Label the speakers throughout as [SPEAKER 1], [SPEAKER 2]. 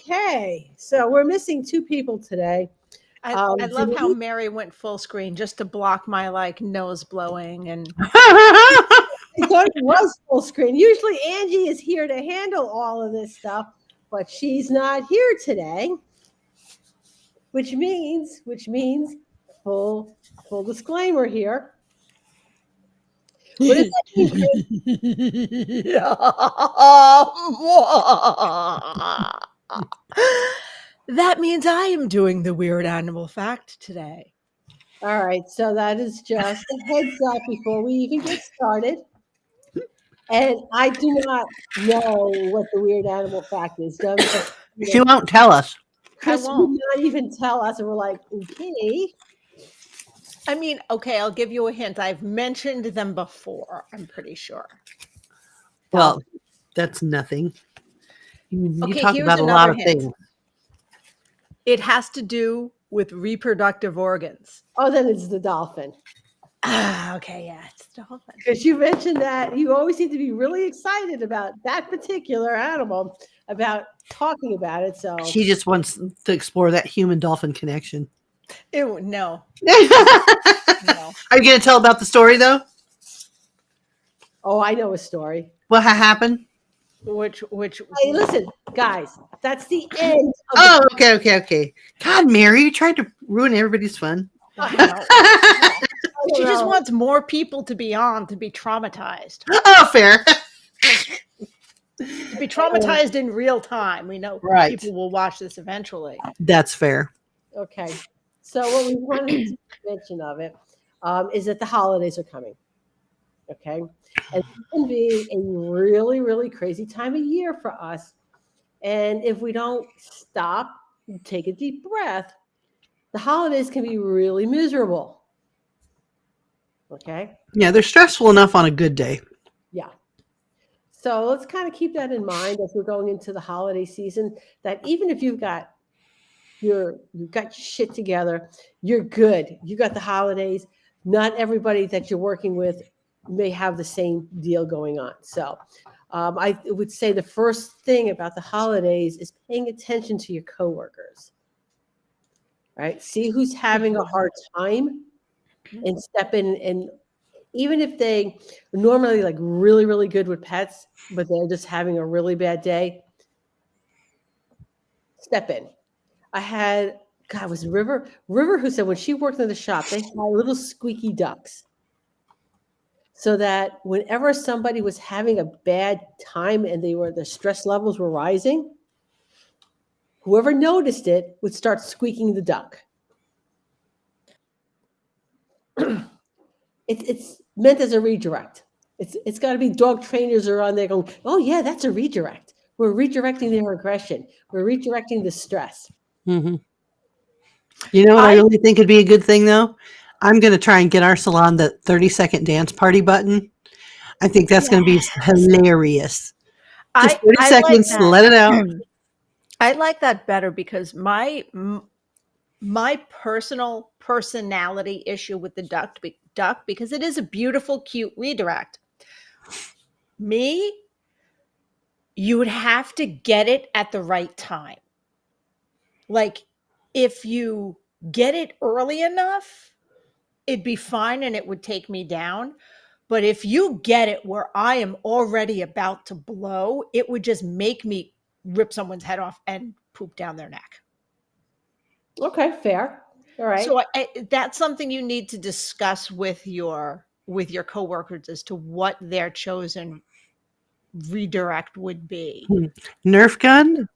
[SPEAKER 1] Okay, so we're missing two people today.
[SPEAKER 2] I love how
[SPEAKER 1] Denise,
[SPEAKER 2] Mary went full screen just to block my like nose blowing and
[SPEAKER 1] I thought it was full screen. Usually Angie is here to handle all of this stuff, but she's not here today, which means full full disclaimer here. What does that mean, Chris?
[SPEAKER 2] that means I am doing the weird animal fact today.
[SPEAKER 1] All right, so that is just a heads up before we even get started. And I do not know what the weird animal fact is.
[SPEAKER 3] She won't tell us.
[SPEAKER 1] Chris
[SPEAKER 2] I
[SPEAKER 1] would
[SPEAKER 2] won't.
[SPEAKER 1] not even tell us, and we're like, okay.
[SPEAKER 2] I mean, okay, I'll give you a hint. I've mentioned them before, I'm pretty sure.
[SPEAKER 3] Well, that's nothing. You
[SPEAKER 2] Okay,
[SPEAKER 3] talk
[SPEAKER 2] here's
[SPEAKER 3] about a lot
[SPEAKER 2] another
[SPEAKER 3] of
[SPEAKER 2] hint.
[SPEAKER 3] things.
[SPEAKER 2] It has to do with reproductive organs.
[SPEAKER 1] Oh, then it's the dolphin.
[SPEAKER 2] Ah, okay, yeah, it's dolphin.
[SPEAKER 1] Because you mentioned that you always seem to be really excited about that particular animal, about talking about it. So
[SPEAKER 3] She just wants to explore that human dolphin connection.
[SPEAKER 2] Ew, no,
[SPEAKER 3] Are
[SPEAKER 2] no.
[SPEAKER 3] you going to tell about the story, though?
[SPEAKER 1] oh, I know a story.
[SPEAKER 3] What happened?
[SPEAKER 2] Which
[SPEAKER 1] Hey, listen, guys, that's the end of
[SPEAKER 3] Oh, okay. God, Mary, you tried to ruin everybody's fun.
[SPEAKER 2] I know.
[SPEAKER 1] the
[SPEAKER 2] She just
[SPEAKER 1] no,
[SPEAKER 2] wants more people to be on to be traumatized.
[SPEAKER 3] Oh, fair.
[SPEAKER 2] To be traumatized in real time. We know
[SPEAKER 3] Right.
[SPEAKER 2] people will watch this eventually.
[SPEAKER 3] That's fair.
[SPEAKER 1] okay. So what we wanted to mention of it is that the holidays are coming. Okay. And it can be a really, really crazy time of year for us. And if we don't stop, take a deep breath, the holidays can be really miserable. Okay.
[SPEAKER 3] Yeah, they're stressful enough on a good day.
[SPEAKER 1] Yeah. So let's kind of keep that in mind as we're going into the holiday season. That even if you've got your shit together, you're good. You got the holidays. Not everybody that you're working with may have the same deal going on. So I would say the first thing about the holidays is paying attention to your coworkers. Right? See who's having a hard time and step in, and even if they normally like really, really good with pets, but they're just having a really bad day, step in. I had, God, it was River who said when she worked in the shop, they had little squeaky ducks. So that whenever somebody was having a bad time and their stress levels were rising, whoever noticed it would start squeaking the duck. It's meant as a redirect. It's got to be dog trainers are on there going, oh yeah, that's a redirect. We're redirecting their aggression. We're redirecting the stress.
[SPEAKER 3] Mm-hmm. You know what I really think would be a good thing, though? I'm going to try and get our salon the 30-second dance party button. I think that's going to be hilarious. Just 30 seconds,
[SPEAKER 2] like
[SPEAKER 3] let it out.
[SPEAKER 2] I like that better because my personal personality issue with the duck, because it is a beautiful, cute redirect. Me, you would have to get it at the right time. Like if you get it early enough, it'd be fine and it would take me down. But if you get it where I am already about to blow, it would just make me rip someone's head off and poop down their neck.
[SPEAKER 1] Okay, fair. All right.
[SPEAKER 2] So that's something you need to discuss with your coworkers as to what their chosen redirect would be.
[SPEAKER 3] Nerf gun?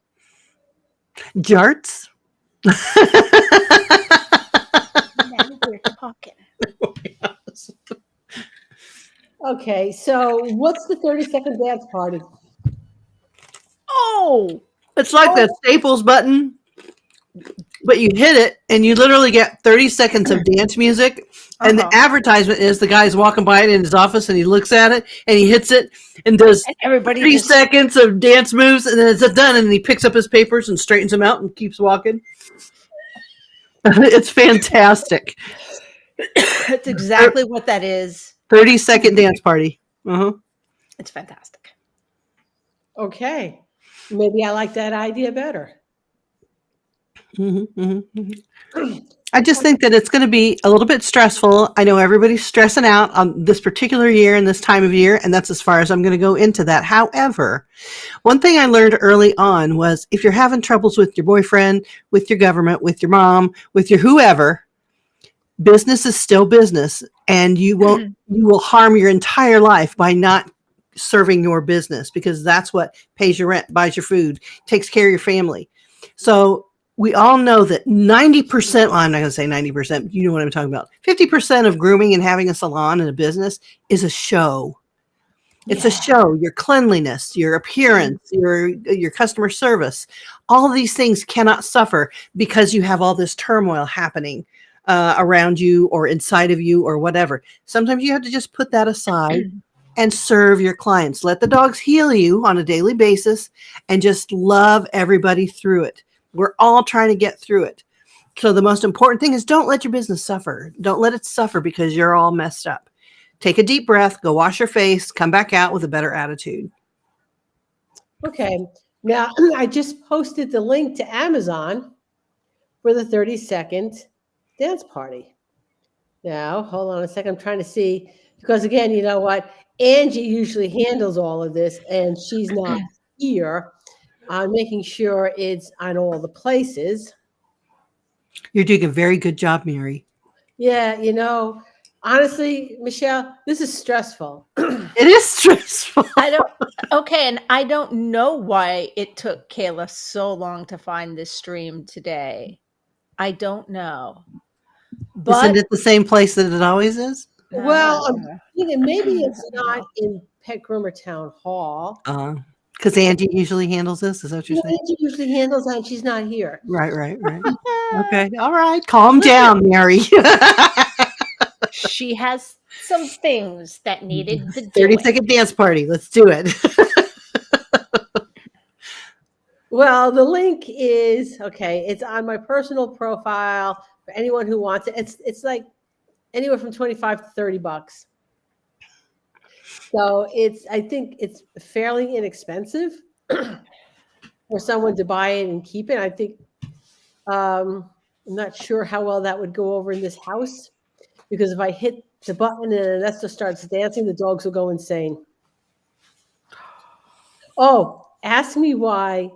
[SPEAKER 3] Jarts?
[SPEAKER 2] Now we're talking.
[SPEAKER 1] Okay, so what's the 30-second dance party?
[SPEAKER 2] Oh,
[SPEAKER 3] It's like that Staples button, but you hit it and you literally get 30 seconds of dance music. And the advertisement is the guy's walking by it in his office and he looks at it and he hits it and does
[SPEAKER 2] and everybody
[SPEAKER 3] 3 seconds of dance moves and then it's done and he picks up his papers and straightens them out and keeps walking. It's fantastic.
[SPEAKER 2] That's exactly what that is.
[SPEAKER 3] 30-second dance party. Uh-huh.
[SPEAKER 2] It's fantastic.
[SPEAKER 1] Okay, maybe I like that idea better.
[SPEAKER 3] Mhm, mhm, mhm. I just think that it's going to be a little bit stressful. I know everybody's stressing out on this particular year and this time of year, and that's as far as I'm going to go into that. However, one thing I learned early on was if you're having troubles with your boyfriend, with your government, with your mom, with your whoever, business is still business, and you will harm your entire life by not serving your business, because that's what pays your rent, buys your food, takes care of your family. So we all know that 90%, well, I'm not going to say 90%, you know what I'm talking about. 50% of grooming and having a salon and a business is a show. It's a
[SPEAKER 2] Yeah.
[SPEAKER 3] show. Your cleanliness, your appearance, your customer service, all of these things cannot suffer because you have all this turmoil happening around you or inside of you or whatever. Sometimes you have to just put that aside and serve your clients. Let the dogs heal you on a daily basis and just love everybody through it. We're all trying to get through it. So the most important thing is don't let your business suffer. Don't let it suffer because you're all messed up. Take a deep breath, go wash your face, come back out with a better attitude.
[SPEAKER 1] Okay. Now, I just posted the link to Amazon for the 30-second dance party. Now, hold on a second. I'm trying to see, because again, you know what? Angie usually handles all of this, and she's not here. I'm making sure it's on all the places.
[SPEAKER 3] You're doing a very good job, Mary.
[SPEAKER 1] Yeah, honestly, Michelle, this is stressful.
[SPEAKER 3] It is stressful.
[SPEAKER 2] And I don't know why it took Kayla so long to find this stream today. I don't know.
[SPEAKER 3] Isn't
[SPEAKER 2] But
[SPEAKER 3] it the same place that it always is?
[SPEAKER 1] Well, I'm thinking maybe
[SPEAKER 2] I
[SPEAKER 1] it's
[SPEAKER 2] don't
[SPEAKER 1] not
[SPEAKER 2] know.
[SPEAKER 1] in Pet Groomer Town Hall.
[SPEAKER 3] Because Angie usually handles this. Is that what you're saying?
[SPEAKER 1] Angie usually handles that, and she's not here.
[SPEAKER 3] Right. Okay. All right. Calm down, Mary.
[SPEAKER 2] She has some things that needed the
[SPEAKER 3] 30-second dance party. Let's do it.
[SPEAKER 1] Well, the link is okay. It's on my personal profile for anyone who wants it. It's like anywhere from $25 to $30. So I think it's fairly inexpensive for someone to buy it and keep it. I think I'm not sure how well that would go over in this house, because if I hit the button and Ernesto starts dancing, the dogs will go insane. Oh, ask me why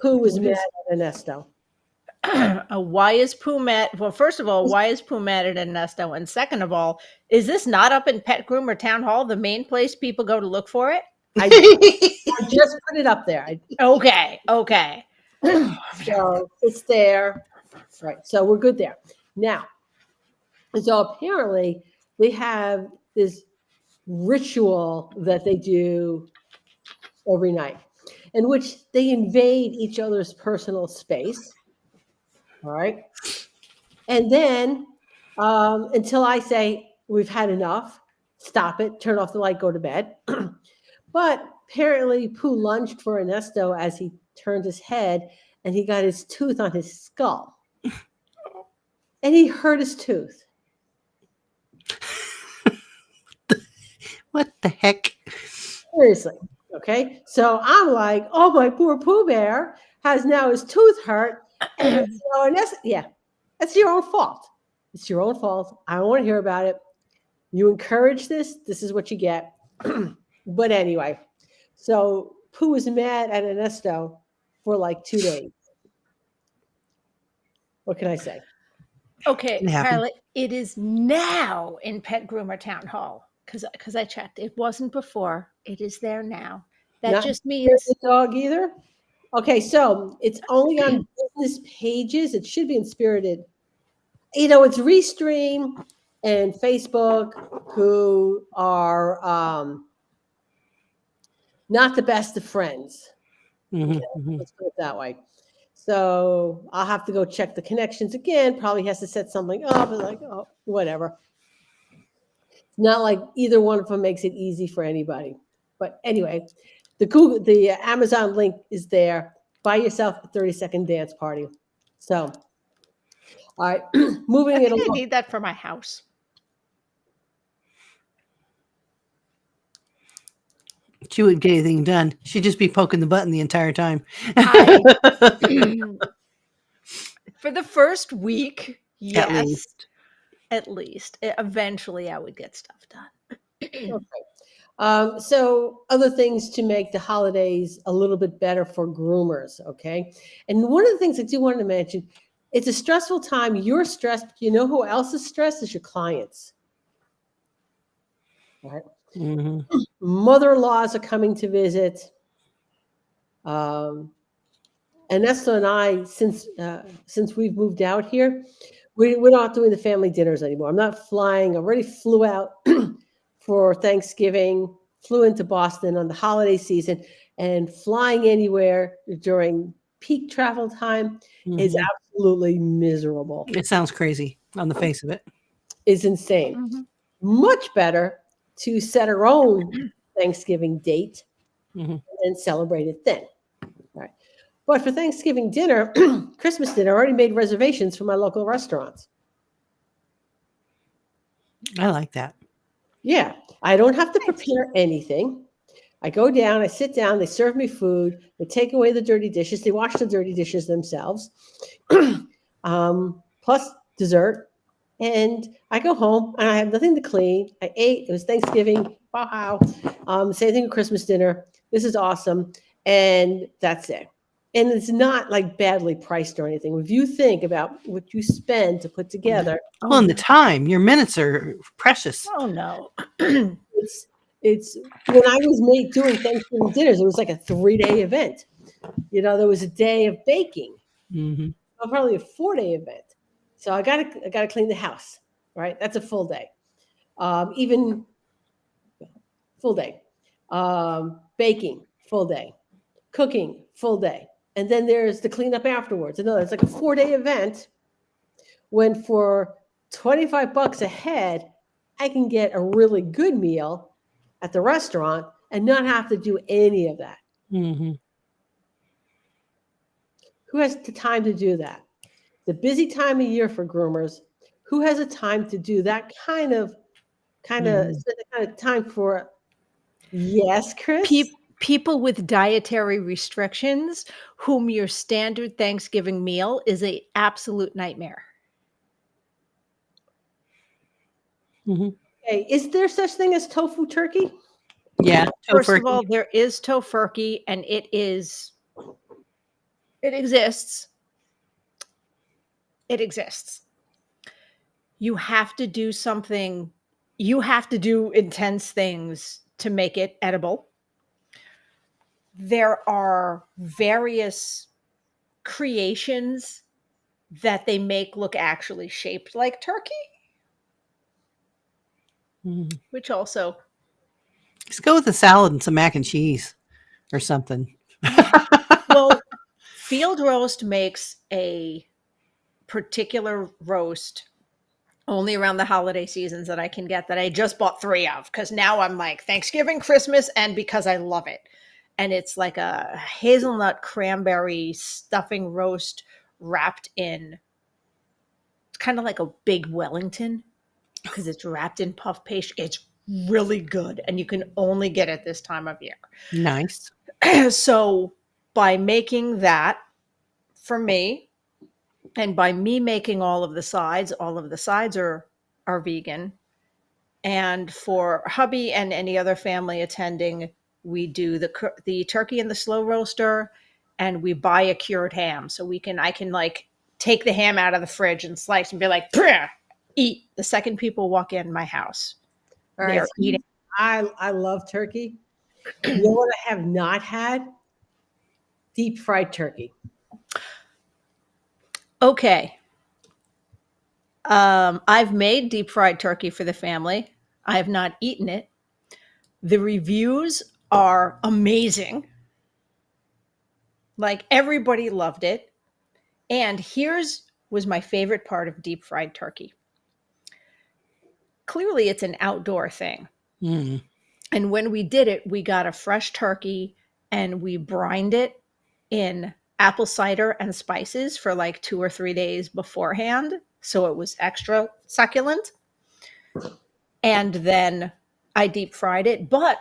[SPEAKER 1] Pooh was mad at Ernesto.
[SPEAKER 2] Why is Pooh mad? Well, first of all, why is Pooh mad at Ernesto? And second of all, is this not up in Pet Groomer Town Hall, the main place people go to look for it?
[SPEAKER 1] I just put it up there.
[SPEAKER 2] Okay.
[SPEAKER 1] So it's there. Right. So we're good there. Now, so apparently they have this ritual that they do every night in which they invade each other's personal space. All right. And then until I say, we've had enough, stop it, turn off the light, go to bed. But apparently Pooh lunged for Ernesto as he turned his head, and he got his tooth on his skull. And he hurt his tooth.
[SPEAKER 3] What the heck?
[SPEAKER 1] Seriously. Okay. So I'm like, oh, my poor Pooh Bear has now his tooth hurt. And that's your own fault. It's your own fault. I don't want to hear about it. You encourage this. This is what you get. But anyway, so Pooh was mad at Ernesto for like 2 days. What can I say?
[SPEAKER 2] Okay,
[SPEAKER 3] It happened.
[SPEAKER 2] Carla, it is now in Pet Groomer Town Hall because I checked. It wasn't before. It is there now. That
[SPEAKER 1] Not
[SPEAKER 2] just
[SPEAKER 1] the
[SPEAKER 2] means
[SPEAKER 1] dog either. Okay, so it's only on business pages. It should be in Spirited. It's Restream and Facebook, who are not the best of friends.
[SPEAKER 3] Mhm,
[SPEAKER 1] Okay,
[SPEAKER 3] mhm.
[SPEAKER 1] let's put it that way. So I'll have to go check the connections again. Probably has to set something up, and like, oh, whatever. It's not like either one of them makes it easy for anybody. But anyway, the Amazon link is there. Buy yourself a 30-second dance party. So, all right,
[SPEAKER 2] I
[SPEAKER 1] moving it
[SPEAKER 2] think I
[SPEAKER 1] along.
[SPEAKER 2] need that for my house.
[SPEAKER 3] She wouldn't get anything done. She'd just be poking the button the entire time.
[SPEAKER 2] I For the first week,
[SPEAKER 3] At
[SPEAKER 2] yes.
[SPEAKER 3] least.
[SPEAKER 2] At least. Eventually, I would get stuff done.
[SPEAKER 1] Okay. So other things to make the holidays a little bit better for groomers, okay? And one of the things I do want to mention, it's a stressful time. You're stressed. You know who else is stressed? Is your clients. Right?
[SPEAKER 3] Hmm.
[SPEAKER 1] Mother-in-laws are coming to visit. And Nesta and I, since we've moved out here, we're not doing the family dinners anymore. I'm not flying. I already flew out for Thanksgiving, flew into Boston on the holiday season, and flying anywhere during peak travel time is
[SPEAKER 3] Hmm.
[SPEAKER 1] absolutely miserable.
[SPEAKER 3] It sounds crazy on the face of it.
[SPEAKER 1] It's insane.
[SPEAKER 2] Mhm.
[SPEAKER 1] Much better to set our own Thanksgiving date
[SPEAKER 3] Hmm.
[SPEAKER 1] and celebrate it then. Right. But for Thanksgiving dinner, Christmas dinner, I already made reservations for my local restaurants.
[SPEAKER 3] I like that.
[SPEAKER 1] Yeah, I don't have to prepare anything. I go down, I sit down, they serve me food, they take away the dirty dishes, they wash the dirty dishes themselves, plus dessert. And I go home and I have nothing to clean. I ate, it was Thanksgiving. Wow. Same thing with Christmas dinner. This is awesome. And that's it. And it's not like badly priced or anything. If you think about what you spend to put together,
[SPEAKER 3] Well, and the time, your minutes are precious.
[SPEAKER 2] Oh, no.
[SPEAKER 1] it's when I was doing Thanksgiving dinners, it was like a 3-day event. You know, there was a day of baking,
[SPEAKER 3] Hmm.
[SPEAKER 1] probably a 4-day event. So I gotta clean the house, right? That's a full day. Even full day. Baking, full day. Cooking, full day. And then there's the cleanup afterwards. No, it's like a 4-day event when for $25 a head, I can get a really good meal at the restaurant and not have to do any of that.
[SPEAKER 3] Hmm.
[SPEAKER 1] Who has the time to do that? The busy time of year for groomers. Who has the time to do that kind of spend that kind of time for? Yes, Chris.
[SPEAKER 2] People with dietary restrictions, whom your standard Thanksgiving meal is an absolute nightmare.
[SPEAKER 3] Hmm.
[SPEAKER 1] Okay, is there such thing as tofu turkey?
[SPEAKER 3] Yeah.
[SPEAKER 2] First of
[SPEAKER 3] Tofurkey.
[SPEAKER 2] all, there is tofurkey, and it exists. It exists. You have to do something. You have to do intense things to make it edible. There are various creations that they make look actually shaped like turkey,
[SPEAKER 3] Mhm.
[SPEAKER 2] which also
[SPEAKER 3] Just go with a salad and some mac and cheese or something.
[SPEAKER 2] well, Field Roast makes a particular roast only around the holiday seasons that I can get that I just bought 3 of because now I'm like Thanksgiving, Christmas, and because I love it. And it's like a hazelnut cranberry stuffing roast wrapped in, it's kind of like a big Wellington because it's wrapped in puff pastry. It's really good, and you can only get it this time of year.
[SPEAKER 3] Nice.
[SPEAKER 2] So by making that for me, and by me making all of the sides are vegan. And for hubby and any other family attending, we do the turkey in the slow roaster, and we buy a cured ham so I can like take the ham out of the fridge and slice and be like, eat. The second people walk in my house,
[SPEAKER 1] All
[SPEAKER 2] they
[SPEAKER 1] right.
[SPEAKER 2] are eating.
[SPEAKER 1] I love turkey. You know what I have not had? Deep fried turkey.
[SPEAKER 2] Okay. I've made deep fried turkey for the family. I have not eaten it. The reviews are amazing. Like everybody loved it. And here's was my favorite part of deep fried turkey. Clearly, it's an outdoor thing.
[SPEAKER 3] Mm.
[SPEAKER 2] And when we did it, we got a fresh turkey and we brined it in apple cider and spices for like 2 or 3 days beforehand. So it was extra succulent. And then I deep fried it. But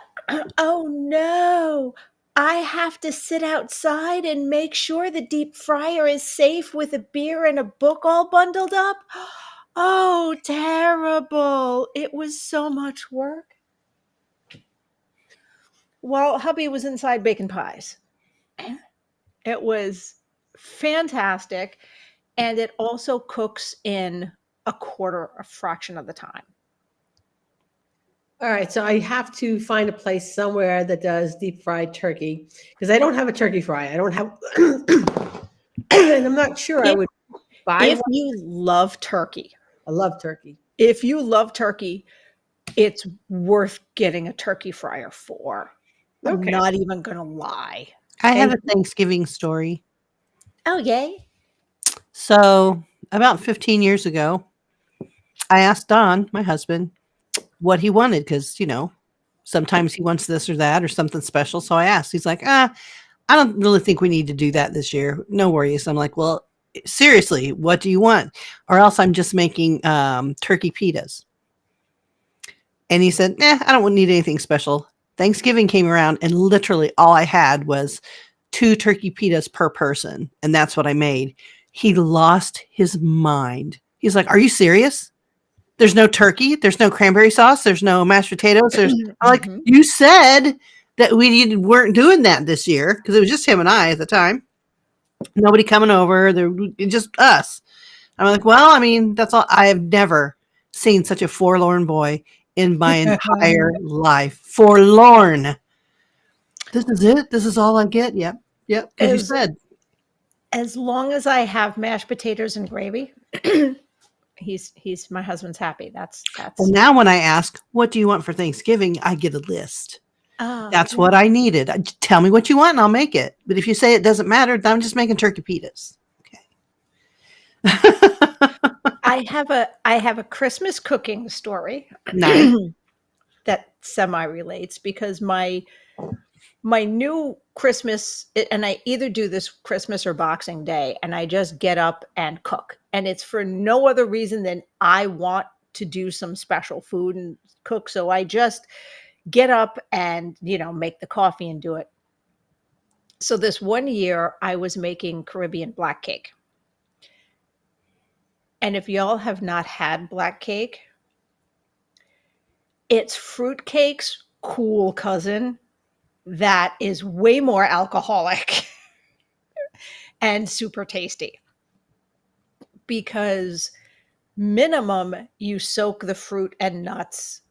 [SPEAKER 2] oh no, I have to sit outside and make sure the deep fryer is safe with a beer and a book all bundled up. Oh, terrible. It was so much work. Well, hubby was inside baking pies. It was fantastic. And it also cooks in a fraction of the time.
[SPEAKER 1] All right, so I have to find a place somewhere that does deep fried turkey because I don't have a turkey fryer. I don't have, and I'm not sure I would buy
[SPEAKER 2] If
[SPEAKER 1] one.
[SPEAKER 2] you love turkey,
[SPEAKER 1] I love turkey.
[SPEAKER 2] if you love turkey, it's worth getting a turkey fryer for. I'm
[SPEAKER 1] Okay.
[SPEAKER 2] not even going to lie.
[SPEAKER 3] I have a Thanksgiving story.
[SPEAKER 2] Oh, yay.
[SPEAKER 3] So about 15 years ago, I asked Don, my husband, what he wanted because, sometimes he wants this or that or something special. So I asked, he's like, I don't really think we need to do that this year. No worries. I'm like, well, seriously, what do you want? Or else I'm just making turkey pitas. And he said, I don't need anything special. Thanksgiving came around and literally all I had was 2 turkey pitas per person. And that's what I made. He lost his mind. He's like, are you serious? There's no turkey. There's no cranberry sauce. There's no mashed potatoes. I'm like, you said that we weren't doing that this year because it was just him and I at the time. Nobody coming over. There just us. I'm like, well, I mean, that's all. I have never seen such a forlorn boy in my entire life. Forlorn. This is it. This is all I get. Yep. Because you said.
[SPEAKER 2] As long as I have mashed potatoes and gravy, he's my husband's happy. That's.
[SPEAKER 3] Well, now when I ask, what do you want for Thanksgiving? I get a list.
[SPEAKER 2] Oh,
[SPEAKER 3] That's what I needed. Tell me what you want and I'll make it. But if you say it doesn't matter, then I'm just making turkey pitas. Okay.
[SPEAKER 2] I have a Christmas cooking story.
[SPEAKER 3] Nice.
[SPEAKER 2] That semi relates because my new Christmas, and I either do this Christmas or Boxing Day, and I just get up and cook. And it's for no other reason than I want to do some special food and cook. So I just get up and, make the coffee and do it. So this one year I was making Caribbean black cake. And if y'all have not had black cake, it's fruitcake's cool cousin that is way more alcoholic and super tasty. Because minimum, you soak the fruit and nuts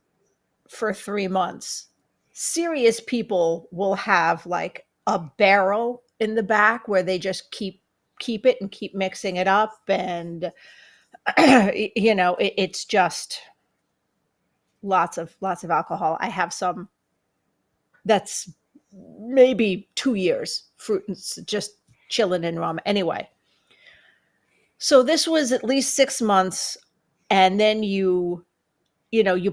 [SPEAKER 2] for 3 months. Serious people will have like a barrel in the back where they just keep it and keep mixing it up. And, it's just lots of alcohol. I have some that's maybe 2 years fruit and just chilling in rum. Anyway, so this was at least 6 months, and then you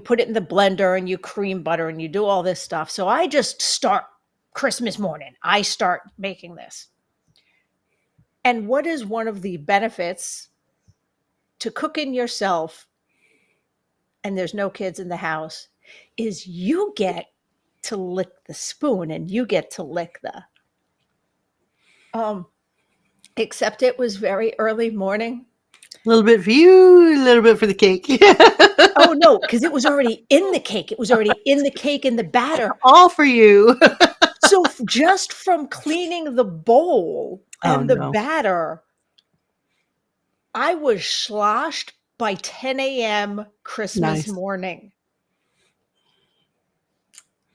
[SPEAKER 2] put it in the blender and you cream butter and you do all this stuff. So I just start Christmas morning. I start making this. And what is one of the benefits to cooking yourself and there's no kids in the house is you get to lick the spoon and you get to lick the except it was very early morning.
[SPEAKER 3] A little bit for you, a little bit for the cake.
[SPEAKER 2] Oh no, because it was already in the cake. It was already in the cake in the batter.
[SPEAKER 3] All for you.
[SPEAKER 2] So just from cleaning the bowl and the batter, I was sloshed by 10 a.m. Christmas morning.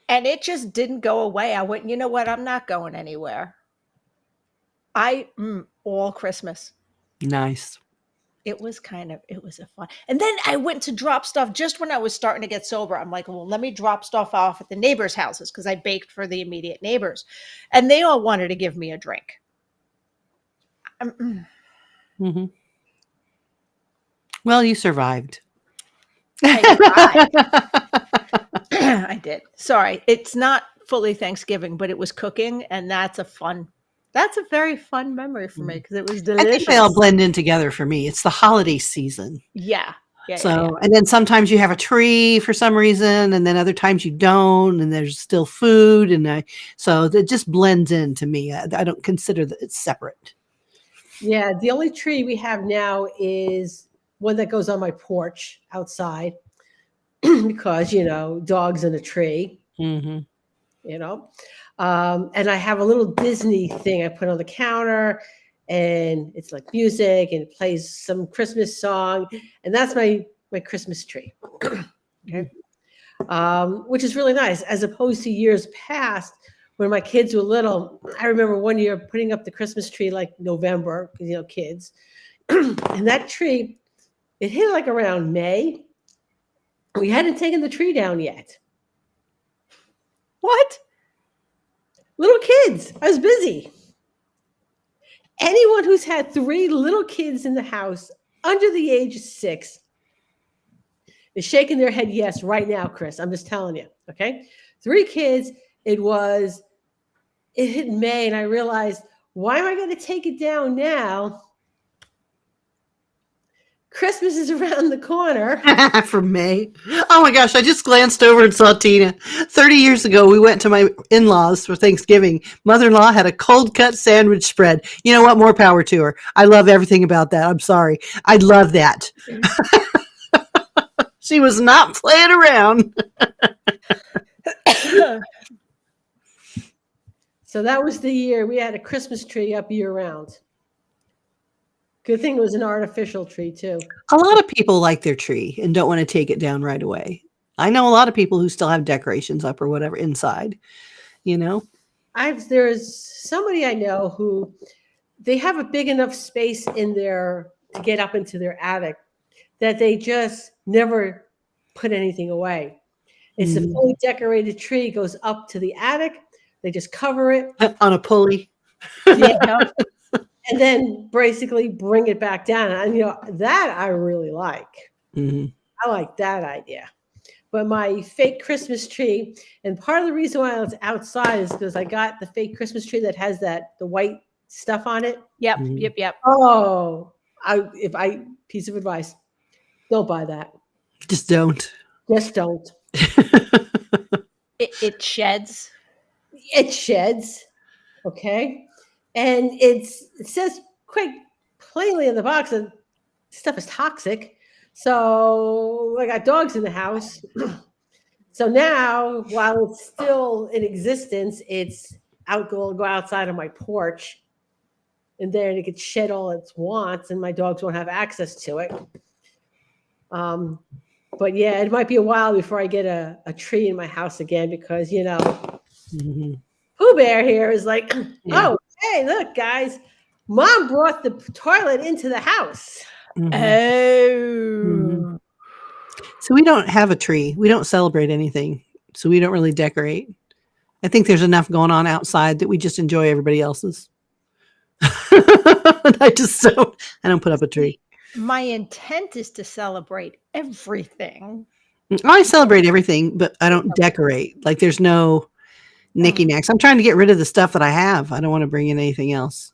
[SPEAKER 2] And it just didn't go away. I went, you know what? I'm not going anywhere. All Christmas.
[SPEAKER 3] Nice.
[SPEAKER 2] It was a fun. And then I went to drop stuff just when I was starting to get sober. I'm like, well, let me drop stuff off at the neighbors' houses because I baked for the immediate neighbors. And they all wanted to give me a drink.
[SPEAKER 3] Mm-hmm. Well, you survived.
[SPEAKER 2] I did. Sorry. It's not fully Thanksgiving, but it was cooking. And that's a very fun memory for me because it was delicious.
[SPEAKER 3] I think they all blend in together for me. It's the holiday season.
[SPEAKER 2] Yeah. Yeah.
[SPEAKER 3] So, and then sometimes you have a tree for some reason, and then other times you don't, and there's still food, so it just blends in to me. I don't consider that it's separate.
[SPEAKER 1] Yeah, the only tree we have now is one that goes on my porch outside because, dogs in a tree,
[SPEAKER 3] Mm-hmm.
[SPEAKER 1] And I have a little Disney thing I put on the counter, and it's like music and it plays some Christmas song, and that's my Christmas tree. Okay. Which is really nice, as opposed to years past when my kids were little. I remember one year putting up the Christmas tree like November, because kids, and that tree, it hit like around May. We hadn't taken the tree down yet.
[SPEAKER 2] What?
[SPEAKER 1] Little kids. I was busy. Anyone who's had 3 little kids in the house under the age of 6 is shaking their head yes right now, Chris. I'm just telling you. Okay. 3 kids. It hit May, and I realized, why am I going to take it down now? Christmas is around the corner.
[SPEAKER 3] For May. Oh my gosh, I just glanced over and saw Tina. 30 years ago, we went to my in-laws for Thanksgiving. Mother-in-law had a cold cut sandwich spread. You know what? More power to her. I love everything about that. I'm sorry. I love that. She was not playing around.
[SPEAKER 1] So that was the year we had a Christmas tree up year round. Good thing it was an artificial tree too.
[SPEAKER 3] A lot of people like their tree and don't want to take it down right away. I know a lot of people who still have decorations up or whatever inside,
[SPEAKER 1] There's somebody I know who they have a big enough space to get up into their attic that they just never put anything away. It's a fully decorated tree, goes up to the attic. They just cover it
[SPEAKER 3] on a pulley.
[SPEAKER 1] Yeah. And then basically bring it back down. And that I really like.
[SPEAKER 3] Mm-hmm.
[SPEAKER 1] I like that idea. But my fake Christmas tree, and part of the reason why it's outside is because I got the fake Christmas tree that has the white stuff on it.
[SPEAKER 2] Yep.
[SPEAKER 3] Mhm.
[SPEAKER 2] Yep.
[SPEAKER 1] Oh, piece of advice, don't buy that.
[SPEAKER 3] Just don't.
[SPEAKER 1] Just don't.
[SPEAKER 2] It sheds.
[SPEAKER 1] It sheds. Okay. And it says quite plainly in the box that stuff is toxic. So I got dogs in the house. So now, while it's still in existence, it's go outside on my porch, and then it could shed all its wants, and my dogs won't have access to it. But yeah, it might be a while before I get a tree in my house again, because
[SPEAKER 3] Mm-hmm.
[SPEAKER 1] Pooh Bear here is like,
[SPEAKER 3] Yeah.
[SPEAKER 1] oh, hey, look, guys, Mom brought the toilet into the house.
[SPEAKER 3] Mm-hmm.
[SPEAKER 2] Oh.
[SPEAKER 3] Mm-hmm. So we don't have a tree. We don't celebrate anything. So we don't really decorate. I think there's enough going on outside that we just enjoy everybody else's. I don't put up a tree.
[SPEAKER 2] My intent is to celebrate everything.
[SPEAKER 3] I celebrate everything, but I don't decorate. Like there's no knicky knacks. I'm trying to get rid of the stuff that I have. I don't want to bring in anything else.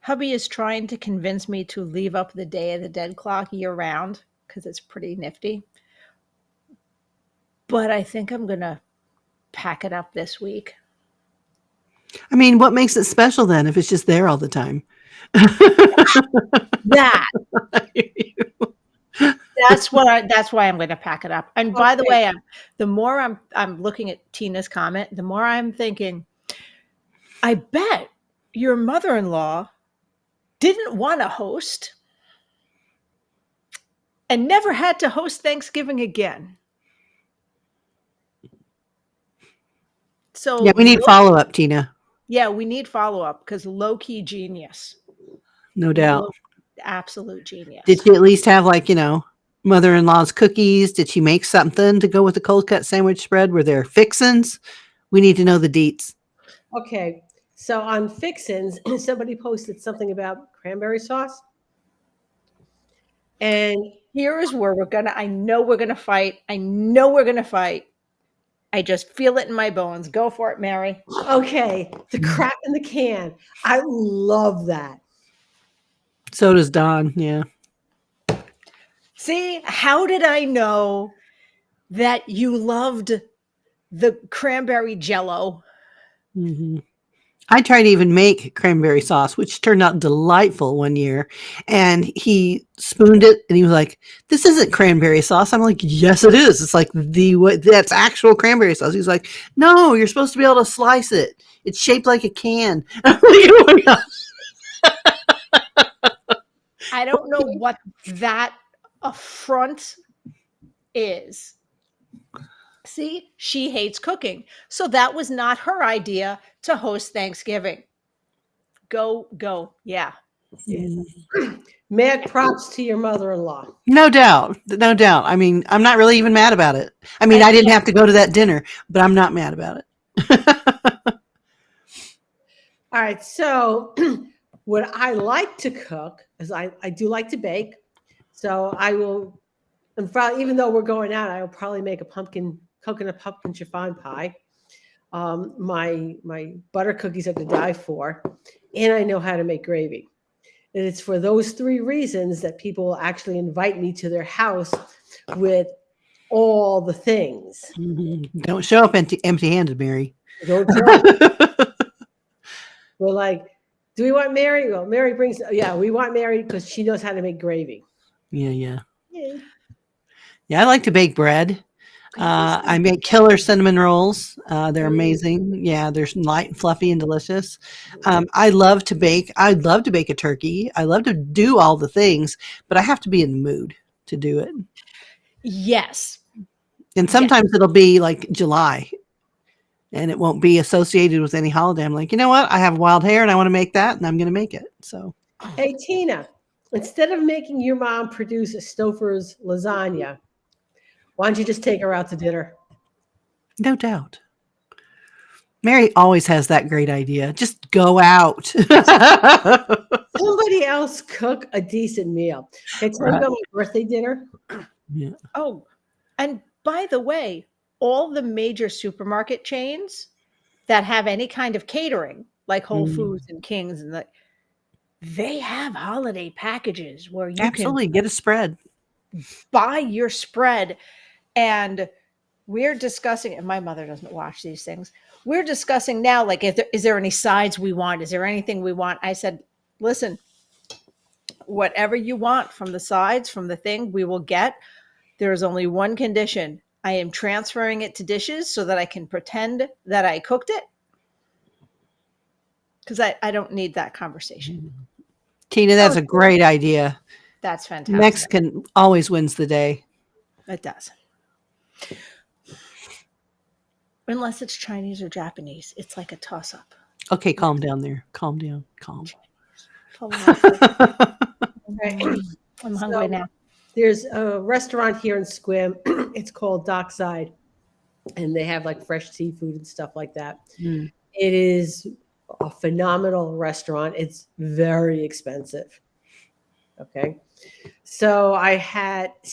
[SPEAKER 2] Hubby is trying to convince me to leave up the Day of the Dead clock year round because it's pretty nifty. But I think I'm going to pack it up this week.
[SPEAKER 3] I mean, what makes it special then if it's just there all the time?
[SPEAKER 2] That's why I'm going to pack it up. And by the way, the more I'm looking at Tina's comment, the more I'm thinking, I bet your mother-in-law didn't want to host and never had to host Thanksgiving again. So
[SPEAKER 3] yeah, we need follow-up, Tina.
[SPEAKER 2] Yeah, we need follow-up because low-key genius.
[SPEAKER 3] No doubt.
[SPEAKER 2] Absolute genius.
[SPEAKER 3] Did she at least have mother-in-law's cookies? Did she make something to go with the cold cut sandwich spread? Were there fixins? We need to know the deets.
[SPEAKER 1] Okay. So on Fixins, somebody posted something about cranberry sauce. And
[SPEAKER 2] here's where I know we're going to fight. I just feel it in my bones. Go for it, Mary.
[SPEAKER 1] Okay. The crap in the can. I love that.
[SPEAKER 3] So does Don. Yeah.
[SPEAKER 2] See, how did I know that you loved the cranberry jello?
[SPEAKER 3] Mhm. I tried to even make cranberry sauce, which turned out delightful one year. And he spooned it and he was like, "This isn't cranberry sauce." I'm like, "Yes, it is. It's like that's actual cranberry sauce." He's like, "No, you're supposed to be able to slice it. It's shaped like a can." I'm like, "Oh my God."
[SPEAKER 2] I don't know what that affront is. See, she hates cooking. So that was not her idea to host Thanksgiving. Go. Yeah.
[SPEAKER 1] Mad props to your mother-in-law.
[SPEAKER 3] No doubt. No doubt. I mean, I'm not really even mad about it. I mean,
[SPEAKER 2] And
[SPEAKER 3] I didn't
[SPEAKER 2] yeah,
[SPEAKER 3] have to go to that dinner, but I'm not mad about it.
[SPEAKER 1] All right. So, what I like to cook is I do like to bake. So I will, and probably, even though we're going out, I will probably make a coconut pumpkin chiffon pie. My butter cookies are to die for, and I know how to make gravy. And it's for those three reasons that people will actually invite me to their house with all the things.
[SPEAKER 3] Mhm. Don't show up empty-handed, Mary.
[SPEAKER 1] Don't show. We're like, do we want Mary? Well, Mary brings, yeah, we want Mary because she knows how to make gravy.
[SPEAKER 3] Yeah.
[SPEAKER 1] Yeah.
[SPEAKER 3] Yeah, I like to bake bread. I make killer cinnamon rolls. They're amazing. Yeah, they're light and fluffy and delicious. I love to bake. I'd love to bake a turkey. I love to do all the things, but I have to be in the mood to do it.
[SPEAKER 2] yes.
[SPEAKER 3] And sometimes it'll be like July and it won't be associated with any holiday. I'm like, you know what? I have wild hair and I want to make that and I'm going to make it. So,
[SPEAKER 1] Hey, Tina, instead of making your mom produce a Stouffer's lasagna, why don't you just take her out to dinner?
[SPEAKER 3] no doubt. Mary always has that great idea. Just go out.
[SPEAKER 1] Somebody else cook a decent meal. Can I tell you about my birthday dinner?
[SPEAKER 3] Yeah.
[SPEAKER 2] Oh, and by the way, all the major supermarket chains that have any kind of catering, like Whole
[SPEAKER 3] Mm.
[SPEAKER 2] Foods and King's, and they have holiday packages where you can
[SPEAKER 3] Absolutely. Get a spread.
[SPEAKER 2] buy your spread. And we're discussing, and my mother doesn't watch these things. We're discussing now, like, is there any sides we want? Is there anything we want? I said, listen, whatever you want from the sides, from the thing, we will get. There is only one condition. I am transferring it to dishes so that I can pretend that I cooked it. Because I don't need that conversation.
[SPEAKER 3] Tina, that's a great idea.
[SPEAKER 2] That's fantastic.
[SPEAKER 3] Mexican always wins the day.
[SPEAKER 2] It does. Unless it's Chinese or Japanese. It's like a toss up.
[SPEAKER 3] Okay, calm down there. Calm down. Calm.
[SPEAKER 1] Right.
[SPEAKER 2] I'm hungry now.
[SPEAKER 1] There's a restaurant here in Squim. It's called Dockside, and they have like fresh seafood and stuff like that.
[SPEAKER 3] Mm.
[SPEAKER 1] It is a phenomenal restaurant. It's very expensive. Okay. So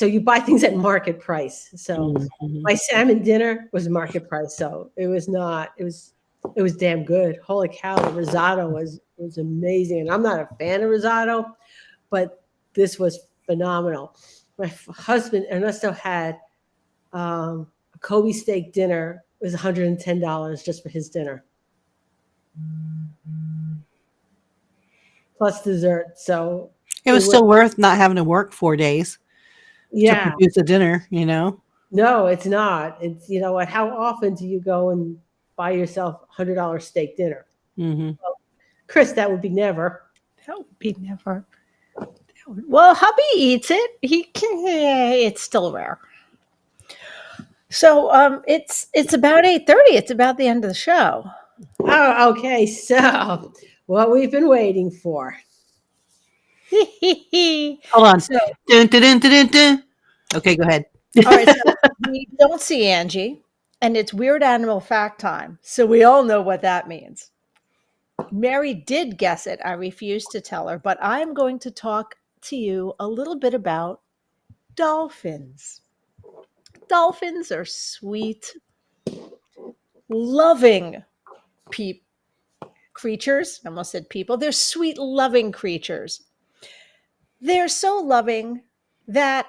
[SPEAKER 1] you buy things at market price. So my salmon dinner was market price. So it was damn good. Holy cow, the risotto was amazing. And I'm not a fan of risotto, but this was phenomenal. My husband Ernesto had a Kobe steak dinner. It was $110 just for his dinner. Plus dessert. So
[SPEAKER 3] it was still worth not having to work 4 days to produce a dinner, you know?
[SPEAKER 1] No, it's not. It's, you know what, how often do you go and buy yourself $100 steak dinner?
[SPEAKER 3] Mm-hmm.
[SPEAKER 1] Well, Chris, that would be never.
[SPEAKER 2] That would be never. Well, hubby eats it. He can. It's still rare. So it's about 8:30. It's about the end of the show.
[SPEAKER 1] Oh, okay. So what we've been waiting for.
[SPEAKER 3] Hold on.
[SPEAKER 2] So,
[SPEAKER 3] dun, dun, dun, dun, dun. Okay, go ahead.
[SPEAKER 2] all right. So we don't see Angie, and it's Weird Animal Fact time. So we all know what that means. Mary did guess it. I refused to tell her, but I'm going to talk to you a little bit about dolphins. Dolphins are sweet, loving creatures. I almost said people. They're sweet, loving creatures. They're so loving that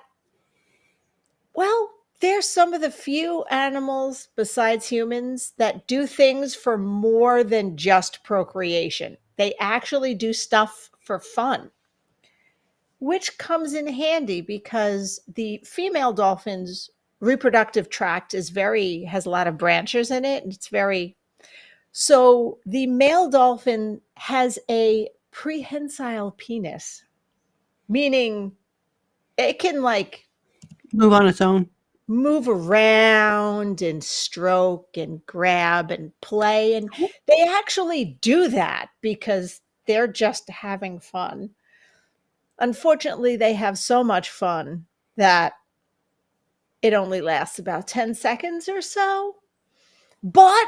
[SPEAKER 2] some of the few animals besides humans that do things for more than just procreation. They actually do stuff for fun, which comes in handy because the female dolphin's reproductive tract has a lot of branches in it. And it's very, so the male dolphin has a prehensile penis, meaning it can like
[SPEAKER 3] Move on its own.
[SPEAKER 2] move around and stroke and grab and play. And they actually do that because they're just having fun. Unfortunately, they have so much fun that it only lasts about 10 seconds or so. But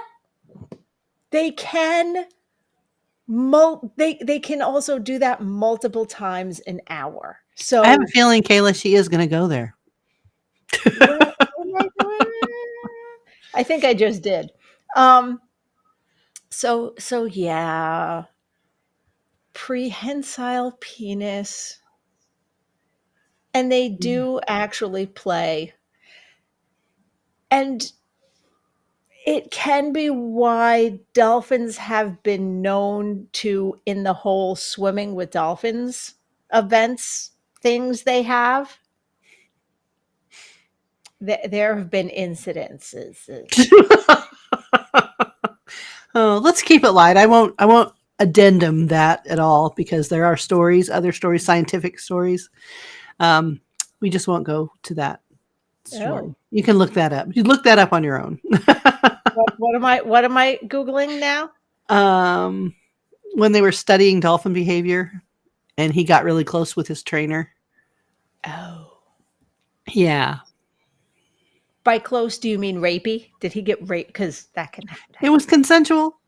[SPEAKER 2] they can they can also do that multiple times an hour. So
[SPEAKER 3] I have a feeling, Kayla, she is going to go there.
[SPEAKER 2] I think I just did. So yeah. Prehensile penis. And they do actually play. And it can be why dolphins have been known to, in the whole swimming with dolphins events, things they have. There have been incidences.
[SPEAKER 3] Oh, let's keep it light. I won't addendum that at all because there are other stories, scientific stories. We just won't go to that story.
[SPEAKER 2] Oh.
[SPEAKER 3] You can look that up. You look that up on your own.
[SPEAKER 2] What am I Googling now?
[SPEAKER 3] When they were studying dolphin behavior and he got really close with his trainer.
[SPEAKER 2] Oh.
[SPEAKER 3] Yeah.
[SPEAKER 2] By close, do you mean rapey? Did he get raped? Because that can happen.
[SPEAKER 3] It was consensual.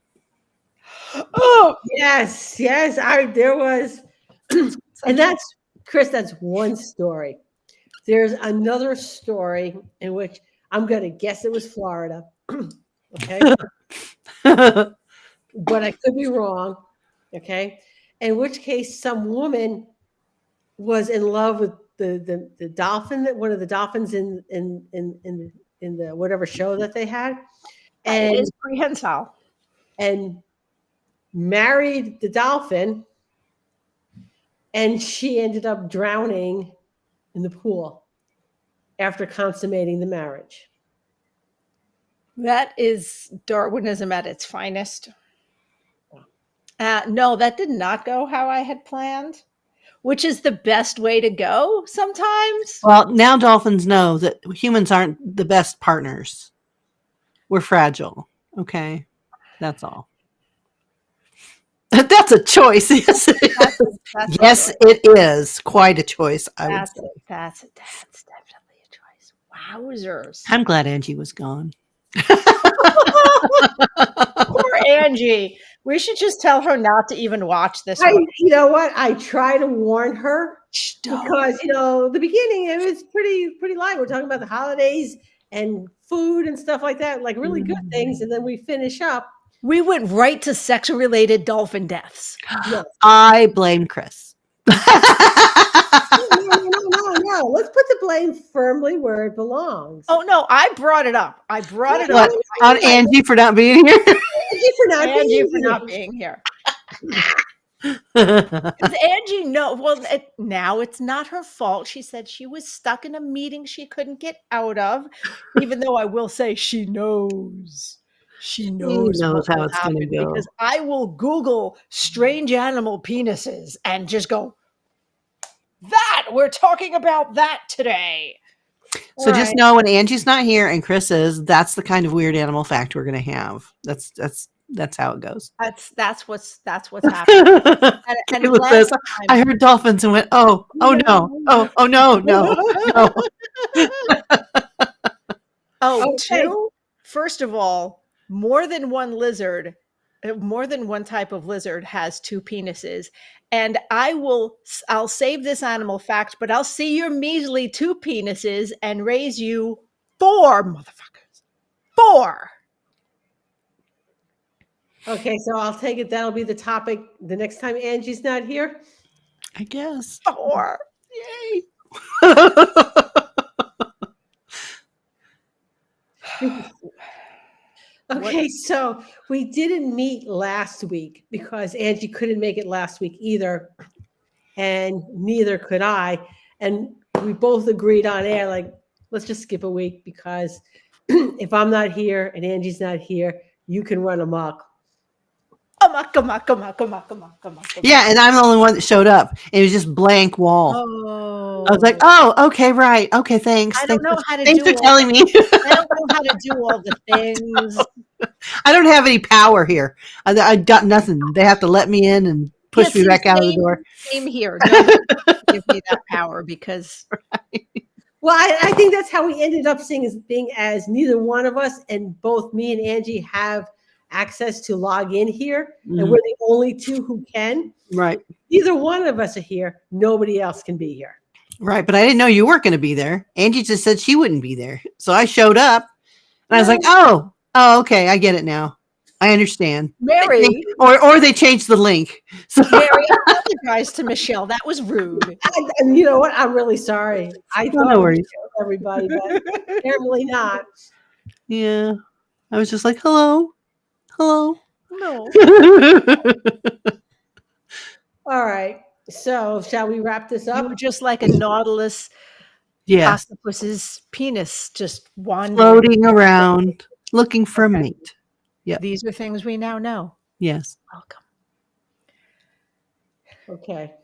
[SPEAKER 1] Oh, yes. There was, and that's, Chris, that's one story. There's another story in which I'm going to guess it was Florida. Okay. But I could be wrong. Okay. In which case, some woman was in love with the dolphin, that one of the dolphins in the whatever show that they had,
[SPEAKER 2] And it is prehensile.
[SPEAKER 1] And married the dolphin, and she ended up drowning in the pool after consummating the marriage.
[SPEAKER 2] That is Darwinism at its finest. No, that did not go how I had planned, which is the best way to go sometimes.
[SPEAKER 3] Well, now dolphins know that humans aren't the best partners. We're fragile. Okay. That's all. That's a choice. Yes, it is. Yes, it is quite a choice.
[SPEAKER 2] That's definitely a choice. Wowzers.
[SPEAKER 3] I'm glad Angie was gone.
[SPEAKER 2] Poor Angie. We should just tell her not to even watch this one.
[SPEAKER 1] You know what? I try to warn her because, the beginning, it was pretty light. We're talking about the holidays and food and stuff like that, like really good things. And then we finish up.
[SPEAKER 2] We went right to sex-related dolphin deaths.
[SPEAKER 1] Yes.
[SPEAKER 3] I blame Chris.
[SPEAKER 1] No. Let's put the blame firmly where it belongs.
[SPEAKER 2] Oh, no, I brought it up.
[SPEAKER 3] What, on Angie for not being here?
[SPEAKER 2] Angie for not being here. Because Angie, now it's not her fault. She said she was stuck in a meeting she couldn't get out of, even though I will say she knows. She knows
[SPEAKER 3] how it's going to go.
[SPEAKER 2] Because I will Google strange animal penises and just go, we're talking about that today.
[SPEAKER 3] So just know when Angie's not here and Chris is, that's the kind of weird animal fact we're going to have. That's how it goes.
[SPEAKER 2] That's what's happening. And
[SPEAKER 3] it was this, I heard dolphins and went, oh no.
[SPEAKER 2] Two. First of all, more than one type of lizard has two penises. And I'll save this animal fact, but I'll see your measly two penises and raise you 4 motherfuckers. 4.
[SPEAKER 1] Okay, so I'll take it. That'll be the topic the next time Angie's not here.
[SPEAKER 3] I guess.
[SPEAKER 2] 4.
[SPEAKER 3] Yay.
[SPEAKER 1] Okay, so we didn't meet last week because Angie couldn't make it last week either, and neither could I. And we both agreed on air, like, let's just skip a week because if I'm not here and Angie's not here, you can run amok.
[SPEAKER 2] Come on.
[SPEAKER 3] Yeah, and I'm the only one that showed up. It was just blank wall.
[SPEAKER 2] Oh.
[SPEAKER 3] I was like, oh, okay, right. Okay, thanks.
[SPEAKER 2] I don't know how to
[SPEAKER 3] Thanks
[SPEAKER 2] do
[SPEAKER 3] for
[SPEAKER 2] all
[SPEAKER 3] telling me.
[SPEAKER 2] I don't know how to do all the things.
[SPEAKER 3] I don't have any power here. I got nothing. They have to let me in and push me back out of the door.
[SPEAKER 2] Same here. No, give me that power because
[SPEAKER 1] Well, I think that's how we ended up being as neither one of us and both me and Angie have access to log in here, and
[SPEAKER 3] Mhm.
[SPEAKER 1] we're the only two who can.
[SPEAKER 3] Right.
[SPEAKER 1] Neither one of us are here. Nobody else can be here.
[SPEAKER 3] Right. But I didn't know you weren't going to be there. Angie just said she wouldn't be there. So I showed up and I was like, oh, okay. I get it now. I understand.
[SPEAKER 2] Mary,
[SPEAKER 3] Or they changed the link. So
[SPEAKER 2] Mary, apologize to Michelle. That was rude.
[SPEAKER 1] And you know what? I'm really sorry. I
[SPEAKER 3] No
[SPEAKER 1] thought we
[SPEAKER 3] worries.
[SPEAKER 1] killed everybody, but apparently not.
[SPEAKER 3] yeah. I was just like, hello. Hello.
[SPEAKER 2] No.
[SPEAKER 1] All right. So shall we wrap this
[SPEAKER 2] You
[SPEAKER 1] up?
[SPEAKER 2] were just like a nautilus
[SPEAKER 3] yeah.
[SPEAKER 2] octopus's penis just wandering.
[SPEAKER 3] Floating around looking for a mate. Yep.
[SPEAKER 2] These are things we now know.
[SPEAKER 3] Yes.
[SPEAKER 2] Welcome.
[SPEAKER 1] Okay.